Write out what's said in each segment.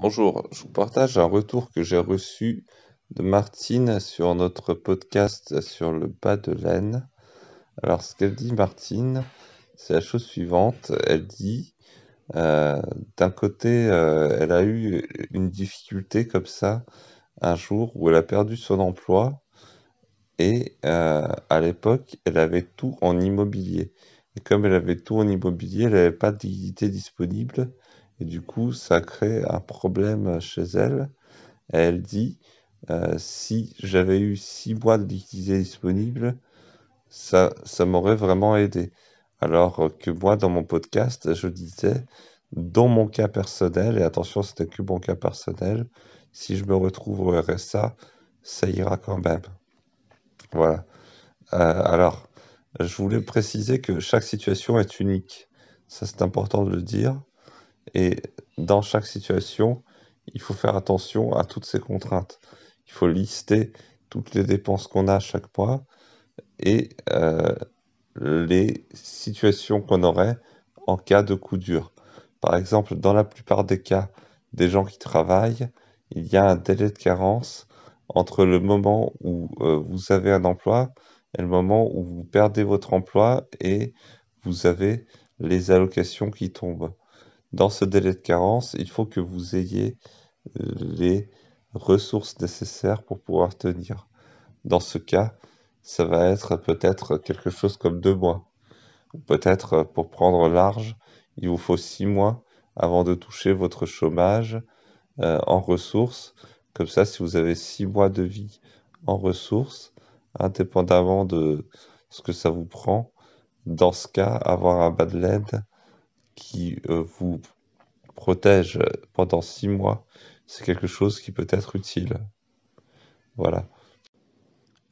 Bonjour, je vous partage un retour que j'ai reçu de Martine sur notre podcast sur le bas de laine. Alors, ce qu'elle dit, Martine, c'est la chose suivante. Elle dit, euh, d'un côté, elle a eu une difficulté comme ça un jour où elle a perdu son emploi et à l'époque, elle avait tout en immobilier. Et comme elle avait tout en immobilier, elle n'avait pas de liquidité disponible et du coup, ça a créé un problème chez elle. Elle dit, si j'avais eu 6 mois de liquidité disponible, ça m'aurait vraiment aidé. Alors que moi, dans mon podcast, je disais, dans mon cas personnel, et attention, c'était que mon cas personnel, si je me retrouve au RSA, ça ira quand même. Voilà. Alors, je voulais préciser que chaque situation est unique. Ça, c'est important de le dire. Et dans chaque situation, il faut faire attention à toutes ces contraintes. Il faut lister toutes les dépenses qu'on a chaque mois et les situations qu'on aurait en cas de coup dur. Par exemple, dans la plupart des cas des gens qui travaillent, il y a un délai de carence entre le moment où vous avez un emploi et le moment où vous perdez votre emploi et vous avez les allocations qui tombent. Dans ce délai de carence, il faut que vous ayez les ressources nécessaires pour pouvoir tenir. Dans ce cas, ça va être peut-être quelque chose comme 2 mois. Ou peut-être, pour prendre large, il vous faut 6 mois avant de toucher votre chômage en ressources. Comme ça, si vous avez 6 mois de vie en ressources, indépendamment de ce que ça vous prend, dans ce cas, avoir un bas de laine qui vous protège pendant 6 mois, c'est quelque chose qui peut être utile. Voilà.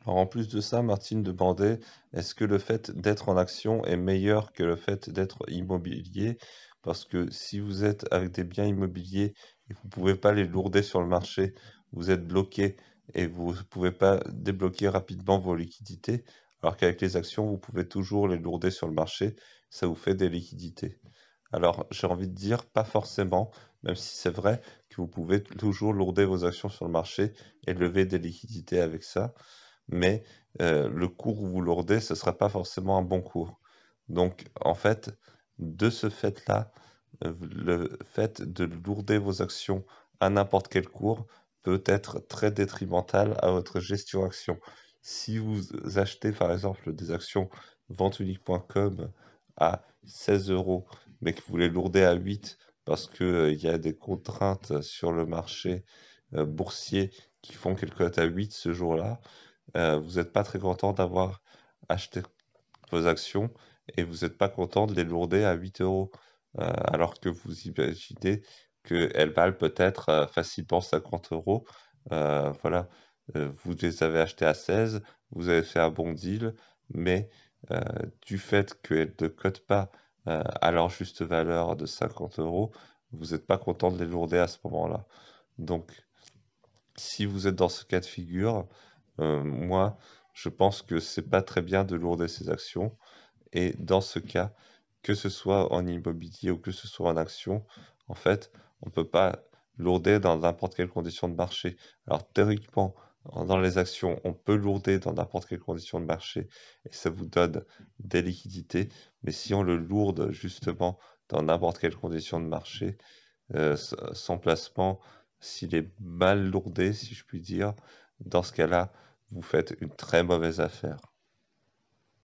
Alors en plus de ça, Martine demandait, est-ce que le fait d'être en action est meilleur que le fait d'être immobilier? Parce que si vous êtes avec des biens immobiliers et que vous ne pouvez pas les lourder sur le marché, vous êtes bloqué et vous ne pouvez pas débloquer rapidement vos liquidités, alors qu'avec les actions, vous pouvez toujours les lourder sur le marché, ça vous fait des liquidités. Alors, j'ai envie de dire, pas forcément, même si c'est vrai que vous pouvez toujours lourder vos actions sur le marché et lever des liquidités avec ça, mais le cours où vous lourdez, ce ne sera pas forcément un bon cours. Donc, en fait, de ce fait-là, le fait de lourder vos actions à n'importe quel cours peut être très détrimental à votre gestion action. Si vous achetez par exemple des actions venteunique.com à 16 euros, mais que vous les lourdez à 8 parce qu'il y a des contraintes sur le marché boursier qui font qu'elles cotent à 8 ce jour-là, vous n'êtes pas très content d'avoir acheté vos actions et vous n'êtes pas content de les lourder à 8 euros, alors que vous imaginez qu'elles valent peut-être facilement 50 euros. Voilà, vous les avez achetées à 16, vous avez fait un bon deal, mais euh, du fait qu'elles ne cotent pas à leur juste valeur de 50 euros, vous n'êtes pas content de les lourder à ce moment-là. Donc, si vous êtes dans ce cas de figure, moi, je pense que c'est pas très bien de lourder ses actions. Et dans ce cas, que ce soit en immobilier ou que ce soit en action, en fait, on ne peut pas lourder dans n'importe quelle condition de marché. Alors théoriquement, dans les actions, on peut lourder dans n'importe quelle condition de marché et ça vous donne des liquidités. Mais si on le lourde justement dans n'importe quelle condition de marché, son placement, s'il est mal lourdé, si je puis dire, dans ce cas-là, vous faites une très mauvaise affaire.